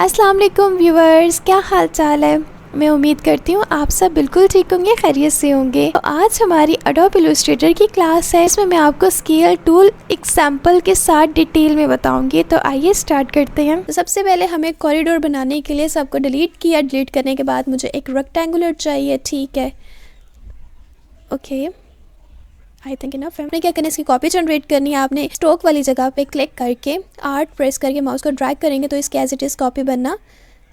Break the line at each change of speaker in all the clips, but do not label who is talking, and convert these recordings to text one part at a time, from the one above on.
अस्सलाम वालेकुम व्यूवर्स, क्या हाल चाल है। मैं उम्मीद करती हूँ आप सब बिल्कुल ठीक होंगे, खैरियत से होंगे। तो आज हमारी एडोब इलस्ट्रेटर की क्लास है। इसमें मैं आपको स्केल टूल एग्जाम्पल के साथ डिटेल में बताऊंगी। तो आइए स्टार्ट करते हैं। तो सबसे पहले हमें कॉरिडोर बनाने के लिए सबको डिलीट किया। डिलीट करने के बाद मुझे एक रेक्टेंगुलर चाहिए, ठीक है, ओके, आई थिंक इनफ है। आपने क्या करना है, इसकी कॉपी जनरेट करनी है। आपने स्ट्रोक वाली जगह पे क्लिक करके आर्ट प्रेस करके माउस को ड्रैग करेंगे तो इसकी एज इट इज़ कॉपी बनना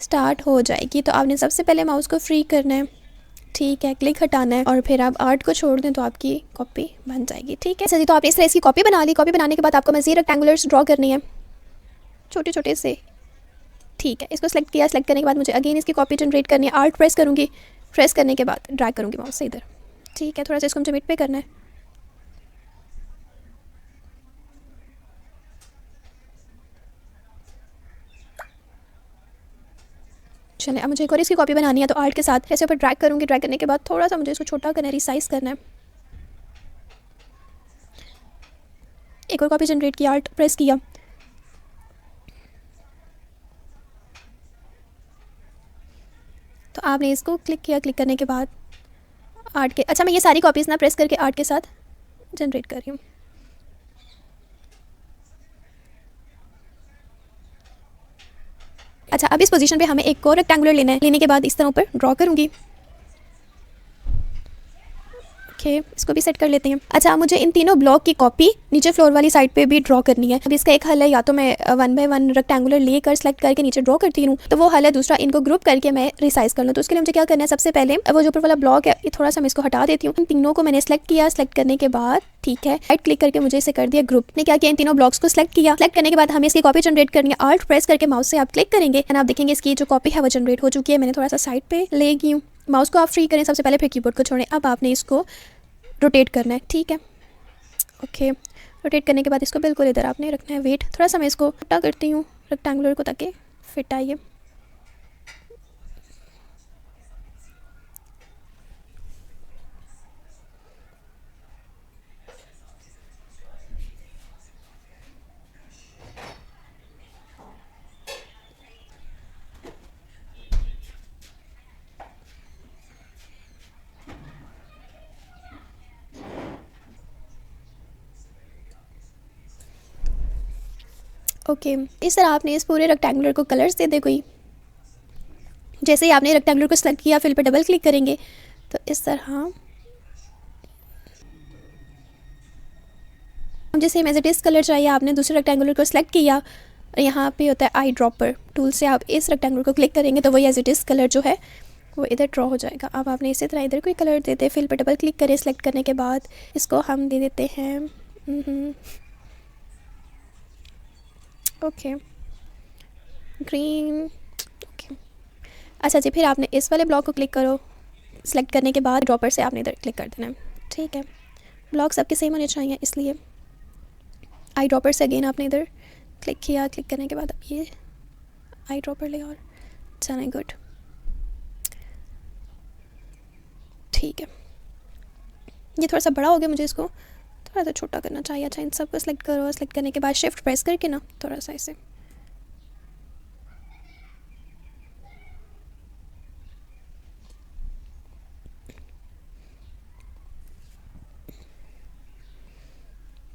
स्टार्ट हो जाएगी। तो आपने सबसे पहले माउस को फ्री करना है, ठीक है, क्लिक हटाना है और फिर आप आर्ट को छोड़ दें तो आपकी कॉपी बन जाएगी, ठीक है। तो आपने इस तरह इसकी कॉपी बना ली। कॉपी बनाने के बाद आपको मज़ीद रेक्टेंगुलर्स ड्रॉ करनी है, छोटे छोटे से, ठीक है। इसको सेलेक्ट किया। सेलेक्ट करने के बाद मुझे अगेन इसकी कॉपी जनरेट करनी है। आर्ट प्रेस करूँगी, प्रेस करने के बाद ड्रैग करूँगी माउस से इधर, ठीक है। थोड़ा सा इसको मुझे मिड पे करना है, चलिए। अब मुझे एक और इसकी कॉपी बनानी है तो आर्ट के साथ ऐसे ऊपर ड्रैग करूँगी। ड्रैग करने के बाद थोड़ा सा मुझे इसको छोटा करना है, रिसाइज करना है। एक और कॉपी जनरेट किया, आर्ट प्रेस किया, तो आपने इसको क्लिक किया। क्लिक करने के बाद आर्ट के, अच्छा, मैं ये सारी कॉपीज़ ना प्रेस करके आर्ट के साथ जनरेट कर रही हूँ। अच्छा, अब इस पोजीशन पे हमें एक और रेक्टेंगुलर लेना है। लेने के बाद इस तरह ऊपर ड्रॉ करूँगी, ओके, इसको भी सेट कर लेते हैं। अच्छा, मुझे इन तीनों ब्लॉक की कॉपी नीचे फ्लोर वाली साइड पे भी ड्रॉ करनी है। अब इसका एक हल है, या तो मैं 1 बाय 1 रेक्टेंगुलर लेकर सेलेक्ट करके नीचे ड्रॉ करती हूँ, तो वो हल है। दूसरा, इनको ग्रुप करके मैं रिसाइज कर लूँ। तो उसके लिए मुझे क्या करना है, सबसे पहले वो जो ऊपर वाला ब्लॉक है ये थोड़ा सा मैं इसको हटा देती हूँ। इन तीनों को मैंने सेलेक्ट किया। सेलेक्ट करने के बाद, ठीक है, राइट क्लिक करके मुझे इसे कर दिया ग्रुप। ने क्या किया, इन तीनों ब्लॉक्स को सेलेक्ट किया। सेलेक्ट करने के बाद हमें इसकी कॉपी जनरेट करनी है। आल्ट प्रेस करके माउस से आप क्लिक करेंगे एंड आप देखेंगे इसकी जो कॉपी है वो जनरेट हो चुकी है। मैंने थोड़ा सा साइड पे ले गई हूँ। माउस को आप फ्री करें सबसे पहले, फिर कीबोर्ड को छोड़ें। अब आपने इसको रोटेट करना है, ठीक है, ओके। रोटेट करने के बाद इसको बिल्कुल इधर आपने रखना है। वेट, थोड़ा सा मैं इसको उल्टा करती हूँ रेक्टेंगुलर को ताकि फिट आइए। ओके, इस तरह आपने इस पूरे रेक्टेंगुलर को कलर्स दे दे कोई। जैसे ही आपने रेक्टेंगुलर को सेलेक्ट किया, फिल पे डबल क्लिक करेंगे तो इस तरह जैसे एज इट इज़ कलर चाहिए। आपने दूसरे रेक्टेंगुलर को सेलेक्ट किया, यहाँ पे होता है आई ड्रॉपर टूल से आप इस रेक्टेंगुलर को क्लिक करेंगे तो वही एज इट इज़ कलर जो है वो इधर ड्रॉ हो जाएगा। अब आपने इसी तरह इधर कोई कलर देते हैं। फिल पे डबल क्लिक करें। सेलेक्ट करने के बाद इसको हम दे देते हैं ओके, ग्रीन, ओके। अच्छा जी, फिर आपने इस वाले ब्लॉक को क्लिक करो। सेलेक्ट करने के बाद ड्रॉपर से आपने इधर क्लिक कर देना है, ठीक है। ब्लॉक सबके सेम होने चाहिए, इसलिए आई ड्रॉपर से अगेन आपने इधर क्लिक किया। क्लिक करने के बाद अब ये आई ड्रॉपर ले और जाना है, गुड, ठीक है। ये थोड़ा सा बड़ा हो गया, मुझे इसको थोड़ा सा छोटा करना चाहिए। अच्छा, इन सबको सेलेक्ट करो। सेलेक्ट करने के बाद शिफ्ट प्रेस करके ना थोड़ा सा ऐसे,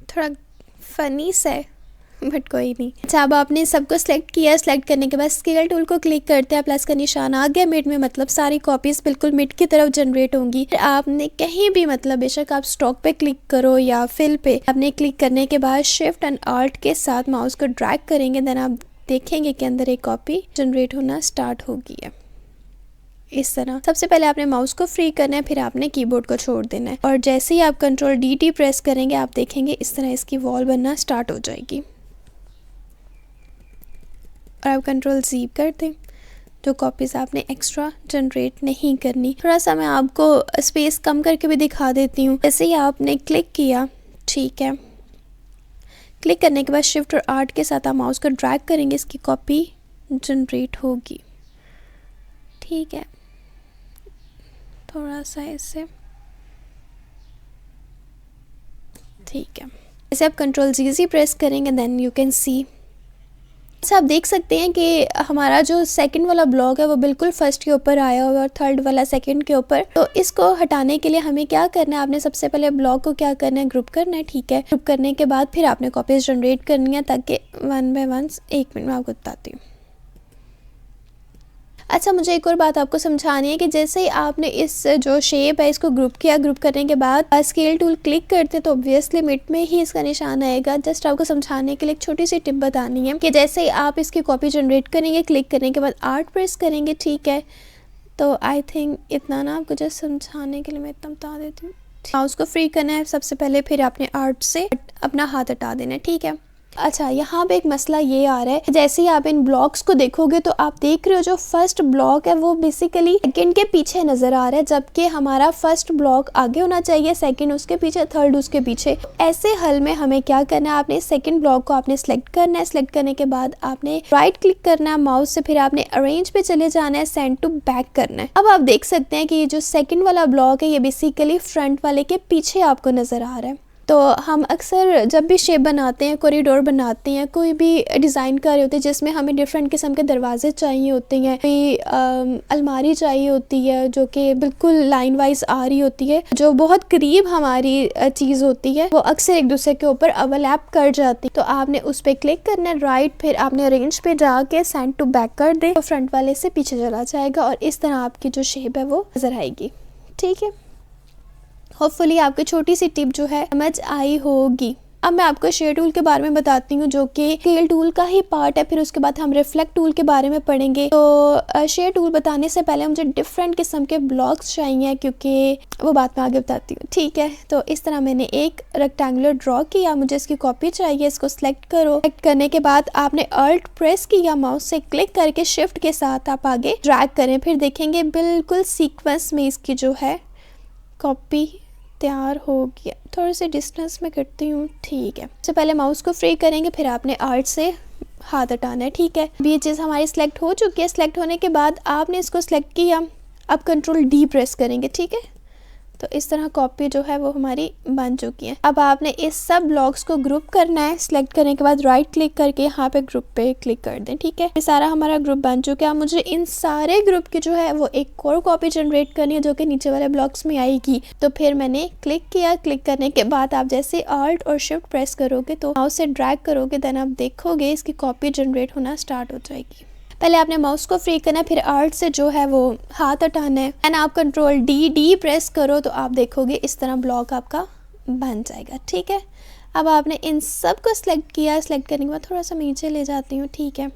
थोड़ा फनी सा है बट कोई नहीं। अच्छा, अब आपने सबको सेलेक्ट किया। सेलेक्ट करने के बाद स्केल टूल को क्लिक करते हैं। प्लस का निशान आ गया मिड में, मतलब सारी कॉपीज़ बिल्कुल मिड की तरफ जनरेट होंगी। आपने कहीं भी, मतलब बेशक आप स्टॉक पे क्लिक करो या फिल पे, आपने क्लिक करने के बाद शिफ्ट एंड आल्ट के साथ माउस को ड्रैग करेंगे, देन आप देखेंगे कि अंदर एक कॉपी जनरेट होना स्टार्ट हो गई है। इस तरह सबसे पहले आपने माउस को फ्री करना है, फिर आपने कीबोर्ड को छोड़ देना है और जैसे ही आप कंट्रोल DT प्रेस करेंगे आप देखेंगे इस तरह इसकी वॉल बनना स्टार्ट हो जाएगी। और आप कंट्रोल Z कर दें। जो कॉपीज़ आपने एक्स्ट्रा जनरेट नहीं करनी, थोड़ा सा मैं आपको स्पेस कम करके भी दिखा देती हूँ। जैसे ही आपने क्लिक किया, ठीक है, क्लिक करने के बाद शिफ्ट और आर्ट के साथ आप माउस को ड्रैग करेंगे, इसकी कॉपी जनरेट होगी, ठीक है। थोड़ा सा ऐसे, ठीक है। जैसे आप कंट्रोल Z प्रेस करेंगे देन यू कैन सी अच्छा, आप देख सकते हैं कि हमारा जो सेकंड वाला ब्लॉक है वो बिल्कुल फर्स्ट के ऊपर आया हुआ है और थर्ड वाला सेकंड के ऊपर। तो इसको हटाने के लिए हमें क्या करना है, आपने सबसे पहले ब्लॉक को क्या करना है, ग्रुप करना है। ठीक है, ग्रुप करने के बाद फिर आपने कॉपीज जनरेट करनी है, ताकि वन बाय वन, 1 मिनट में आपको बताती हूँ। अच्छा, मुझे एक और बात आपको समझानी है कि जैसे ही आपने इस जो शेप है इसको ग्रुप किया, ग्रुप करने के बाद स्केल टूल क्लिक करते तो ऑब्वियसली मिड में ही इसका निशान आएगा। जस्ट आपको समझाने के लिए एक छोटी सी टिप बतानी है कि जैसे ही आप इसकी कॉपी जनरेट करेंगे, क्लिक करने के बाद आर्ट प्रेस करेंगे, ठीक है, तो आई थिंक इतना ना आपको जस्ट समझाने के लिए मैं इतना बता देती हूँ। माउस को फ्री करना है सबसे पहले, फिर आपने आर्ट से अपना हाथ हटा देना है। ठीक है। अच्छा, यहाँ पे एक मसला ये आ रहा है, जैसे ही आप इन ब्लॉक्स को देखोगे तो आप देख रहे हो जो फर्स्ट ब्लॉक है वो बेसिकली सेकंड के पीछे नजर आ रहा है, जबकि हमारा फर्स्ट ब्लॉक आगे होना चाहिए, सेकंड उसके पीछे, थर्ड उसके पीछे। ऐसे हल में हमें क्या करना है, आपने सेकंड ब्लॉक को आपने सेलेक्ट करना है। सेलेक्ट करने के बाद आपने राइट क्लिक करना है माउस से, फिर आपने अरेंज पे चले जाना है, सेंड टू बैक करना है। अब आप देख सकते हैं कि ये जो सेकंड वाला ब्लॉक है ये बेसिकली फ्रंट वाले के पीछे आपको नजर आ रहा है। तो हम अक्सर जब भी शेप बनाते हैं, कॉरिडोर बनाते हैं, कोई भी डिज़ाइन कर रहे होते हैं जिसमें हमें डिफरेंट किस्म के दरवाजे चाहिए होते हैं, कोई अलमारी चाहिए होती है जो कि बिल्कुल लाइन वाइज आ रही होती है, जो बहुत करीब हमारी चीज़ होती है, वो अक्सर एक दूसरे के ऊपर ओवरलैप कर जाती है। तो आपने उस पर क्लिक करना है राइट, फिर आपने अरेंज पे जाके सेंड टू बैक कर दे, तो फ्रंट वाले से पीछे चला जाएगा और इस तरह आपकी जो शेप है वो नजर आएगी। ठीक है, होपफुली आपकी छोटी सी टिप जो है समझ आई होगी। अब मैं आपको शेयर टूल के बारे में बताती हूँ जो कि स्केल टूल का ही पार्ट है, फिर उसके बाद हम रिफ्लेक्ट टूल के बारे में पढ़ेंगे। तो शेयर टूल बताने से पहले मुझे डिफरेंट किस्म के ब्लॉक्स चाहिए, क्योंकि वो बात मैं आगे बताती हूँ। ठीक है, तो इस तरह मैंने एक रेक्टेंगुलर ड्रॉ किया, मुझे इसकी कॉपी चाहिए, इसको सिलेक्ट करो। सिलेक्ट करने के बाद आपने अल्ट प्रेस किया, माउस से क्लिक करके शिफ्ट के साथ आप आगे ड्रैग करें, फिर देखेंगे बिल्कुल सीक्वेंस में इसकी जो है कॉपी तैयार हो गया। थोड़ी सी डिस्टेंस में करती हूँ। ठीक है, सबसे पहले माउस को फ्री करेंगे, फिर आपने आर्ट से हाथ हटाना है। ठीक है, अब ये चीज़ हमारी सिलेक्ट हो चुकी है। सिलेक्ट होने के बाद आपने इसको सिलेक्ट किया, अब कंट्रोल डी प्रेस करेंगे। ठीक है, तो इस तरह कॉपी जो है वो हमारी बन चुकी है। अब आपने इस सब ब्लॉक्स को ग्रुप करना है। सिलेक्ट करने के बाद राइट क्लिक करके यहाँ पे ग्रुप पे क्लिक कर दें। ठीक है, ये सारा हमारा ग्रुप बन चुका है। अब मुझे इन सारे ग्रुप की जो है वो एक और कॉपी जनरेट करनी है जो कि नीचे वाले ब्लॉक्स में आएगी। तो फिर मैंने क्लिक किया, क्लिक करने के बाद आप जैसे आल्ट और शिफ्ट प्रेस करोगे तो माउस से ड्रैग करोगे, देन आप देखोगे इसकी कॉपी जनरेट होना स्टार्ट हो जाएगी। पहले आपने माउस को फ्री करना है, फिर आर्ट से जो है वो हाथ हटाना है, एंड आप कंट्रोल डी प्रेस करो तो आप देखोगे इस तरह ब्लॉक आपका बन जाएगा। ठीक है, अब आपने इन सब को सिलेक्ट किया। सिलेक्ट करने के बाद थोड़ा सा नीचे ले जाती हूँ। ठीक है,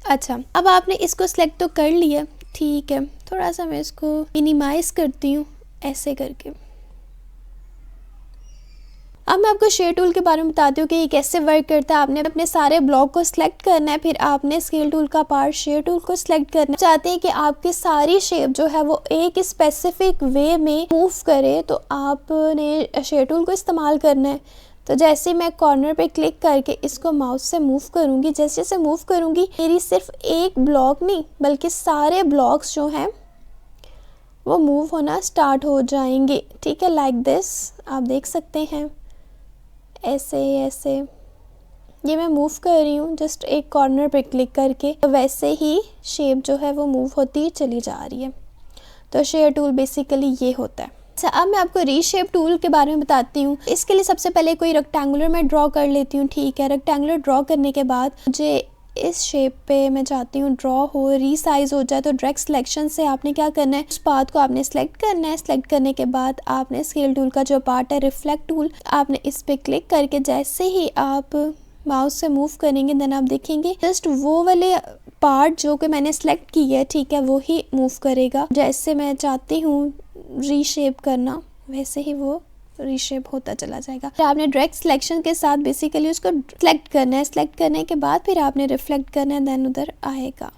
अच्छा, अब आपने इसको सिलेक्ट तो कर लिया। ठीक है, थोड़ा सा मैं इसको मिनिमाइज करती हूँ ऐसे करके। अब मैं आपको शेयर टूल के बारे में बताती हूँ कि ये कैसे वर्क करता है। आपने अपने सारे ब्लॉक को सिलेक्ट करना है, फिर आपने स्केल टूल का पार्ट शेयर टूल को सिलेक्ट करना है। चाहते हैं कि आपकी सारी शेप जो है वो एक स्पेसिफिक वे में मूव करे, तो आपने शेयर टूल को इस्तेमाल करना है। तो जैसे मैं कॉर्नर पे क्लिक करके इसको माउस से मूव करूँगी, जैसे जैसे मूव करूँगी मेरी सिर्फ एक ब्लॉक नहीं बल्कि सारे ब्लॉक्स जो हैं वो मूव होना स्टार्ट हो जाएंगे। ठीक है, लाइक दिस आप देख सकते हैं, ऐसे ऐसे ये मैं मूव कर रही हूँ जस्ट एक कॉर्नर पे क्लिक करके, तो वैसे ही शेप जो है वो मूव होती चली जा रही है। तो शेयर टूल बेसिकली ये होता है। अच्छा, अब मैं आपको रीशेप टूल के बारे में बताती हूँ। इसके लिए सबसे पहले कोई रेक्टेंगुलर मैं ड्रॉ कर लेती हूँ। ठीक है, रेक्टेंगुलर ड्रॉ करने के बाद मुझे इस शेप पे मैं चाहती हूँ ड्रॉ हो, रीसाइज हो जाए। तो डायरेक्ट सिलेक्शन से आपने क्या करना है, उस पाथ को आपने सेलेक्ट करना है। सेलेक्ट करने के बाद आपने स्केल टूल का जो पार्ट है रिफ्लेक्ट टूल, आपने इस पे क्लिक करके जैसे ही आप माउस से मूव करेंगे देन आप देखेंगे जस्ट वो वाले पार्ट जो कि मैंने सेलेक्ट की है, ठीक है, वो ही मूव करेगा। जैसे मैं चाहती हूँ रीशेप करना वैसे ही वो रीशेप होता चला जाएगा। फिर आपने डायरेक्ट सिलेक्शन के साथ बेसिकली उसको सिलेक्ट करना है। सिलेक्ट करने के बाद फिर आपने रिफ्लेक्ट करना है, देन उधर आएगा।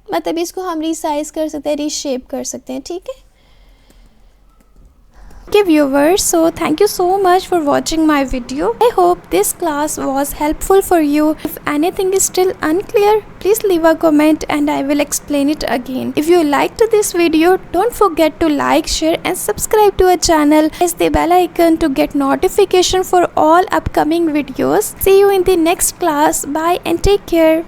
मतलब इसको हम रीसाइज कर सकते हैं, रीशेप कर सकते हैं। ठीक है, Okay viewers, so thank you so much for watching my video. I hope this class was helpful for you. If anything is still unclear, please leave a comment and I will explain it again. If you liked this video, don't forget to like, share and subscribe to our channel. Press the bell icon to get notification for all upcoming videos. See you in the next class. Bye and take care.